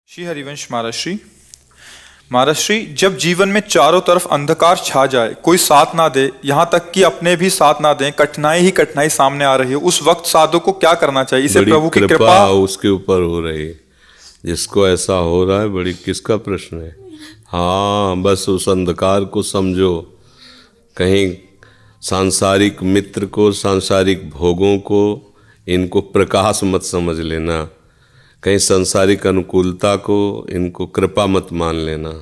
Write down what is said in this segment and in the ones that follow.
श्री हरिवंश महाराज श्री जब जीवन में चारों तरफ अंधकार छा जाए, कोई साथ ना दे, यहाँ तक कि अपने भी साथ ना दें, कठिनाई ही कठिनाई सामने आ रही है, उस वक्त साधु को क्या करना चाहिए? इसे प्रभु की कृपा उसके ऊपर हो रही है। जिसको ऐसा हो रहा है, बड़ी किसका प्रश्न है? हाँ, बस उस अंधकार को समझो। कहीं सांसारिक मित्र को, सांसारिक भोगों को, इनको प्रकाश मत समझ लेना। कहीं सांसारिक अनुकूलता को, इनको कृपा मत मान लेना।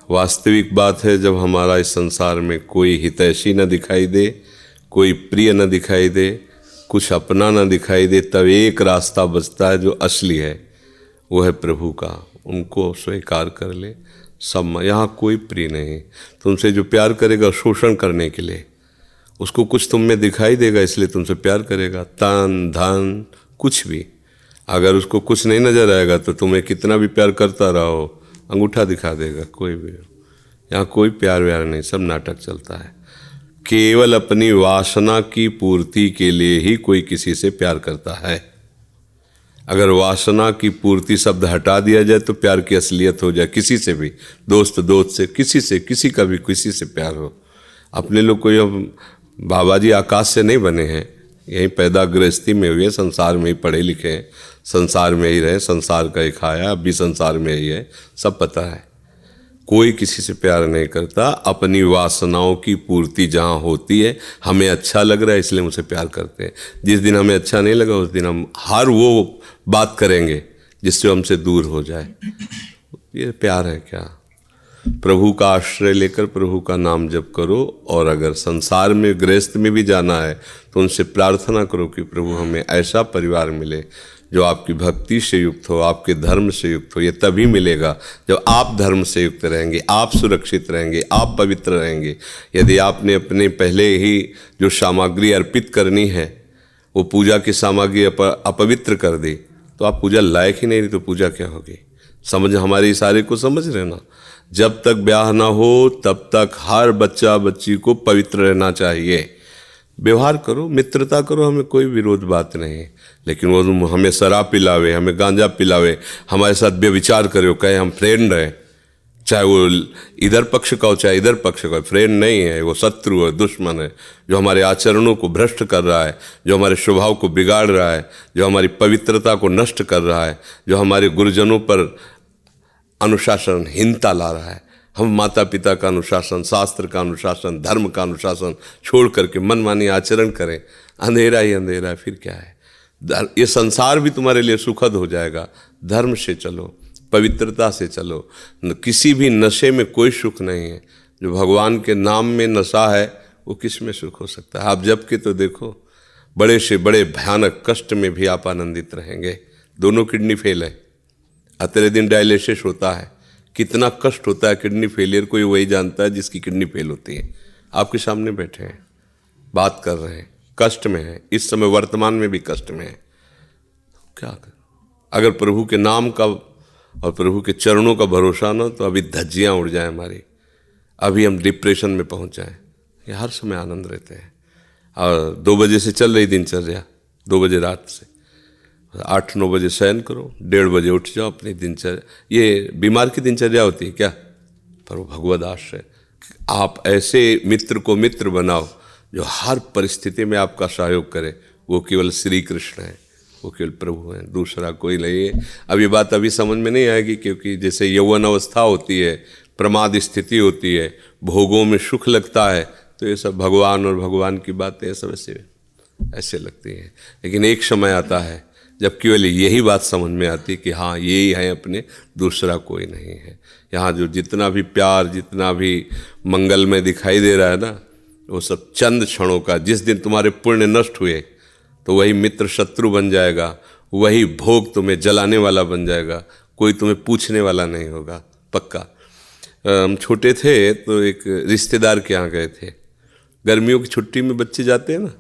वास्तविक बात है, जब हमारा इस संसार में कोई हितैषी न दिखाई दे, कोई प्रिय न दिखाई दे, कुछ अपना न दिखाई दे, तब एक रास्ता बचता है जो असली है, वो है प्रभु का। उनको स्वीकार कर ले। सब यहाँ कोई प्रिय नहीं। तुमसे जो प्यार करेगा शोषण करने के लिए, उसको कुछ तुम में दिखाई देगा, इसलिए तुमसे प्यार करेगा। तन धन कुछ भी, अगर उसको कुछ नहीं नजर आएगा तो तुम्हें कितना भी प्यार करता रहो, अंगूठा दिखा देगा। कोई भी, यहाँ कोई प्यार व्यार नहीं, सब नाटक चलता है। केवल अपनी वासना की पूर्ति के लिए ही कोई किसी से प्यार करता है। अगर वासना की पूर्ति शब्द हटा दिया जाए तो प्यार की असलियत हो जाए। किसी से भी, दोस्त दोस्त से, किसी से, किसी का भी किसी से प्यार हो। अपने लोग कोई बाबा जी आकाश से नहीं बने हैं, यहीं पैदा गृहस्थी में हुए, संसार में ही पढ़े लिखे हैं, संसार में ही रहे, संसार का ही खाया, अब भी संसार में ही है, सब पता है। कोई किसी से प्यार नहीं करता। अपनी वासनाओं की पूर्ति जहाँ होती है, हमें अच्छा लग रहा है इसलिए मुझसे प्यार करते हैं। जिस दिन हमें अच्छा नहीं लगा, उस दिन हम हर वो बात करेंगे जिससे हमसे दूर हो जाए। ये प्यार है क्या? प्रभु का आश्रय लेकर प्रभु का नाम जप करो। और अगर संसार में गृहस्थ में भी जाना है तो उनसे प्रार्थना करो कि प्रभु हमें ऐसा परिवार मिले जो आपकी भक्ति से युक्त हो, आपके धर्म से युक्त हो। ये तभी मिलेगा जब आप धर्म से युक्त रहेंगे, आप सुरक्षित रहेंगे, आप पवित्र रहेंगे। यदि आपने अपने पहले ही जो सामग्री अर्पित करनी है, वो पूजा की सामग्री अपवित्र कर दी, तो आप पूजा लायक ही नहीं रही, तो पूजा क्या होगी? समझ, हमारे इशारे को समझ रहे ना। जब तक ब्याह ना हो तब तक हर बच्चा बच्ची को पवित्र रहना चाहिए। व्यवहार करो, मित्रता करो, हमें कोई विरोध बात नहीं। लेकिन वो हमें शराब पिलावे, हमें गांजा पिलावे, हमारे साथ व्यभिचार करे, कहे हम फ्रेंड हैं, चाहे वो इधर पक्ष का हो चाहे इधर पक्ष का हो, फ्रेंड नहीं है, वो शत्रु है, दुश्मन है, जो हमारे आचरणों को भ्रष्ट कर रहा है, जो हमारे स्वभाव को बिगाड़ रहा है, जो हमारी पवित्रता को नष्ट कर रहा है, जो हमारे गुरुजनों पर अनुशासनहीनता ला रहा है। हम माता पिता का अनुशासन, शास्त्र का अनुशासन, धर्म का अनुशासन छोड़ करके मनमानी आचरण करें, अंधेरा ही अंधेरा है। फिर क्या है? ये संसार भी तुम्हारे लिए सुखद हो जाएगा। धर्म से चलो, पवित्रता से चलो। किसी भी नशे में कोई सुख नहीं है। जो भगवान के नाम में नशा है, वो किस में सुख हो सकता है? आप जब के तो देखो, बड़े से बड़े भयानक कष्ट में भी आप आनंदित रहेंगे। दोनों किडनी फेल है, अतरे दिन डायलिसिस होता है, कितना कष्ट होता है किडनी फेलियर। कोई वही जानता है जिसकी किडनी फेल होती है। आपके सामने बैठे हैं, बात कर रहे हैं, कष्ट में है, इस समय वर्तमान में भी कष्ट में है। क्या कर? अगर प्रभु के नाम का और प्रभु के चरणों का भरोसा ना, तो अभी धज्जियाँ उड़ जाए हमारी, अभी हम डिप्रेशन में पहुंच जाएं। ये हर समय आनंद रहते हैं। और 2 बजे से चल रही दिनचर्या, 2 बजे रात से 8-9 बजे शयन करो, 1:30 बजे उठ जाओ अपनी दिनचर्या। ये बीमार की दिनचर्या होती है क्या? पर वो भगवद आश्रय। आप ऐसे मित्र को मित्र बनाओ जो हर परिस्थिति में आपका सहयोग करे। वो केवल श्री कृष्ण है, वो केवल प्रभु हैं, दूसरा कोई नहीं है। अब ये बात अभी समझ में नहीं आएगी, क्योंकि जैसे यौवन अवस्था होती है, प्रमाद स्थिति होती है, भोगों में सुख लगता है, तो ये सब भगवान और भगवान की बातें सब ऐसे लगती हैं। लेकिन एक समय आता है जब केवल यही बात समझ में आती कि हाँ, यही है अपने, दूसरा कोई नहीं है। यहाँ जो जितना भी प्यार, जितना भी मंगल में दिखाई दे रहा है ना, वो सब चंद क्षणों का। जिस दिन तुम्हारे पुण्य नष्ट हुए तो वही मित्र शत्रु बन जाएगा, वही भोग तुम्हें जलाने वाला बन जाएगा, कोई तुम्हें पूछने वाला नहीं होगा, पक्का। हम छोटे थे तो एक रिश्तेदार के यहाँ गए थे। गर्मियों की छुट्टी में बच्चे जाते हैं ना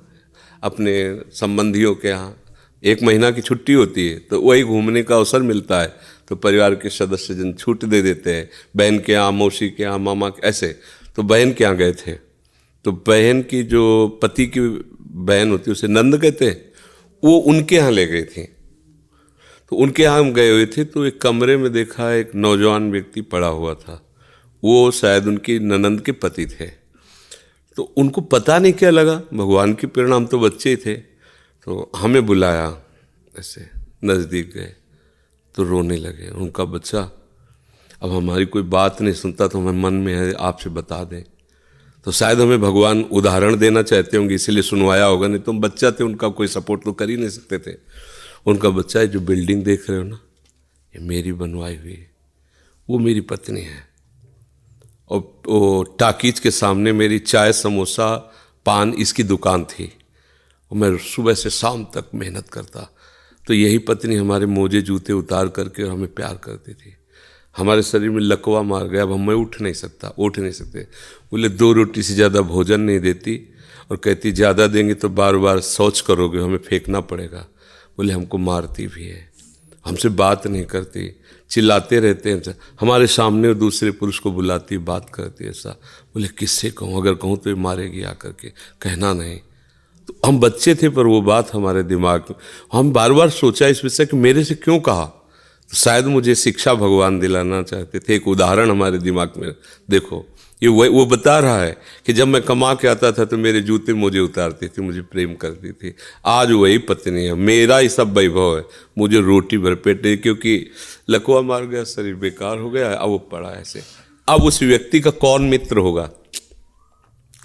अपने संबंधियों के यहाँ, 1 महीना की छुट्टी होती है, तो वही घूमने का अवसर मिलता है। तो परिवार के सदस्य जन छूट दे देते हैं, बहन के यहाँ, मौसी के यहाँ, मामा के, ऐसे। तो बहन के यहाँ गए थे, तो बहन की जो पति की बहन होती है, उसे नंद कहते हैं, वो उनके यहाँ ले गई थी। तो उनके यहाँ हम गए हुए थे, तो एक कमरे में देखा एक नौजवान व्यक्ति पड़ा हुआ था। वो शायद उनकी ननंद के पति थे। तो उनको पता नहीं क्या लगा, भगवान की प्रेरणा, हम तो बच्चे ही थे, तो हमें बुलाया, ऐसे नज़दीक गए तो रोने लगे। उनका बच्चा अब हमारी कोई बात नहीं सुनता, तो हमें मन में है आपसे बता दें। तो शायद हमें भगवान उदाहरण देना चाहते होंगे, इसलिए सुनवाया होगा, नहीं तो हम बच्चा थे, उनका कोई सपोर्ट तो कर ही नहीं सकते थे। उनका बच्चा है, जो बिल्डिंग देख रहे हो ना, ये मेरी बनवाई हुई है, वो मेरी पत्नी है, और वो टाकीज के सामने मेरी चाय समोसा पान इसकी दुकान थी, और मैं सुबह से शाम तक मेहनत करता। तो यही पत्नी हमारे मोजे जूते उतार करके और हमें प्यार करती थी। हमारे शरीर में लकवा मार गया, अब मैं उठ नहीं सकते। बोले 2 रोटी से ज़्यादा भोजन नहीं देती, और कहती ज़्यादा देंगे तो बार बार शौच करोगे, हमें फेंकना पड़ेगा। बोले हमको मारती भी है, हमसे बात नहीं करती, चिल्लाते रहते हैं, हमारे सामने और दूसरे पुरुष को बुलाती, बात करती ऐसा। बोले किससे कहूँ, अगर कहूँ तो ये मारेगी आकर के, कहना नहीं। तो हम बच्चे थे, पर वो बात हमारे दिमाग में, हम बार बार सोचा इस विषय कि मेरे से क्यों कहा। तो शायद मुझे शिक्षा भगवान दिलाना चाहते थे, एक उदाहरण हमारे दिमाग में। देखो ये वो बता रहा है कि जब मैं कमा के आता था तो मेरे जूते मुझे उतारती थी, मुझे प्रेम करती थी। आज वही पत्नी है, मेरा ही सब वैभव है, मुझे रोटी भर पेट नहीं, क्योंकि लकवा मार गया, शरीर बेकार हो गया, अब वो पड़ा ऐसे। अब उस व्यक्ति का कौन मित्र होगा?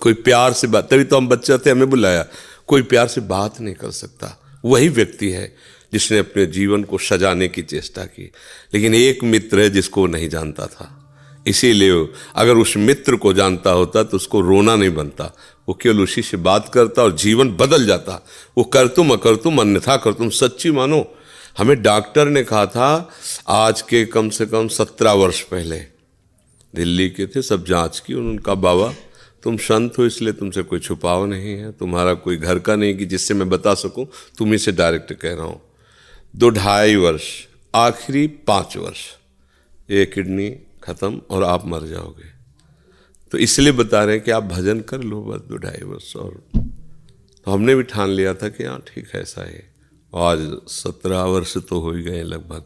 कोई प्यार से बात, तभी तो हम बच्चे थे, हमें बुलाया, कोई प्यार से बात नहीं कर सकता। वही व्यक्ति है जिसने अपने जीवन को सजाने की चेष्टा की। लेकिन एक मित्र है जिसको वो नहीं जानता था, इसीलिए अगर उस मित्र को जानता होता तो उसको रोना नहीं बनता, वो केवल उसी से बात करता और जीवन बदल जाता। वो कर तुम अकर तुम अन्यथा कर तुम। सच्ची मानो, हमें डॉक्टर ने कहा था आज के कम से कम 17 वर्ष पहले, दिल्ली के थे, सब जांच की, उनका बाबा तुम संत हो इसलिए तुमसे कोई छुपाव नहीं है, तुम्हारा कोई घर का नहीं कि जिससे मैं बता सकूं, तुम्ही से डायरेक्ट कह रहा हूं। 2-2.5 वर्ष, आखिरी 5 वर्ष, ये किडनी खत्म और आप मर जाओगे। तो इसलिए बता रहे हैं कि आप भजन कर लो बस 2-2.5 वर्ष। और तो हमने भी ठान लिया था कि हाँ ठीक है, ऐसा है। आज 17 वर्ष तो हो ही गए, लगभग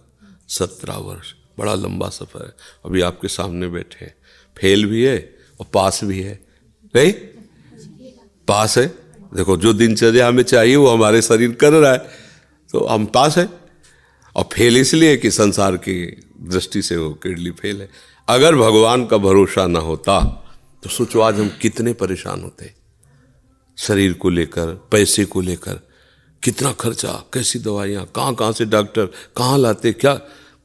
17 वर्ष, बड़ा लंबा सफ़र है। अभी आपके सामने बैठे हैं, फेल भी है और पास भी है, नहीं पास है। देखो जो दिनचर्या हमें चाहिए वो हमारे शरीर कर रहा है, तो हम पास है। और फेल इसलिए कि संसार की दृष्टि से वो किडनी फेल है। अगर भगवान का भरोसा ना होता तो सोचो आज हम कितने परेशान होते, शरीर को लेकर, पैसे को लेकर, कितना खर्चा, कैसी दवाइयाँ, कहाँ से डॉक्टर कहाँ लाते, क्या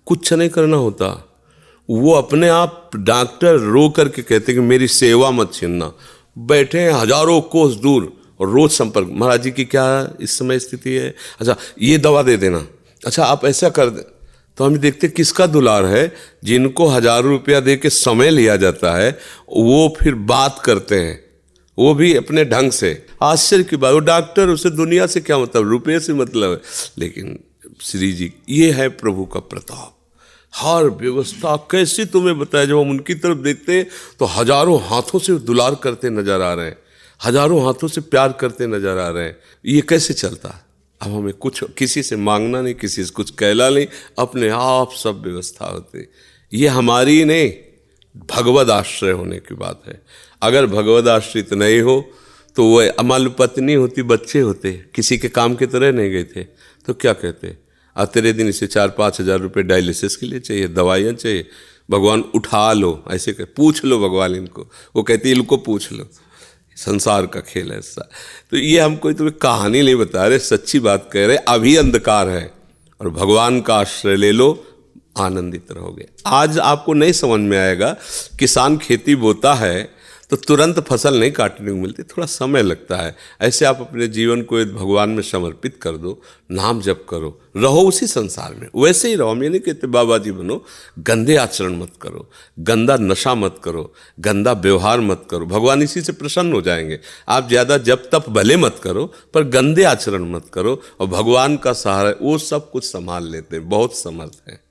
कुछ नहीं करना होता। वो अपने आप डॉक्टर रो करके कहते कि मेरी सेवा मत छीनना। बैठे हैं हजारों कोस दूर और रोज संपर्क, महाराज जी की क्या इस समय स्थिति है, अच्छा ये दवा दे देना, अच्छा आप ऐसा कर दे। तो हम देखते किसका दुलार है, जिनको 1000 रुपया दे के समय लिया जाता है, वो फिर बात करते हैं, वो भी अपने ढंग से। आश्चर्य की बात, वो डॉक्टर, उसे दुनिया से क्या मतलब, रुपये से मतलब है। लेकिन श्री जी, ये है प्रभु का प्रताप। हर व्यवस्था कैसी तुम्हें बताया, जब हम उनकी तरफ देखते हैं तो हजारों हाथों से दुलार करते नजर आ रहे हैं, हजारों हाथों से प्यार करते नजर आ रहे हैं। ये कैसे चलता? अब हमें कुछ किसी से मांगना नहीं, किसी से कुछ कहना नहीं, अपने आप सब व्यवस्था होती। ये हमारी नहीं, भगवद आश्रय होने की बात है। अगर भगवद आश्रित नहीं हो तो वो अमल पत्नी होती, बच्चे होते, किसी के काम की तरह नहीं गए थे, तो क्या कहते, तेरे दिन इसे 4-5 हज़ार रुपये डायलिसिस के लिए चाहिए, दवाइयाँ चाहिए, भगवान उठा लो, ऐसे कह, पूछ लो भगवान इनको, वो कहती है इनको पूछ लो। संसार का खेल है ऐसा। तो ये हम कोई तुम्हें कहानी नहीं बता रहे, सच्ची बात कह रहे। अभी अंधकार है और भगवान का आश्रय ले लो, आनंदित रहोगे। आज आपको नहीं समझ में आएगा, किसान खेती बोता है तो तुरंत फसल नहीं काटने को मिलती, थोड़ा समय लगता है। ऐसे आप अपने जीवन को भगवान में समर्पित कर दो, नाम जप करो, रहो उसी संसार में, वैसे ही रहो। हम ये नहीं कहते बाबा जी बनो, गंदे आचरण मत करो, गंदा नशा मत करो, गंदा व्यवहार मत करो, भगवान इसी से प्रसन्न हो जाएंगे। आप ज़्यादा जब तप भले मत करो, पर गंदे आचरण मत करो, और भगवान का सहारा वो सब कुछ संभाल लेते हैं, बहुत समर्थ है।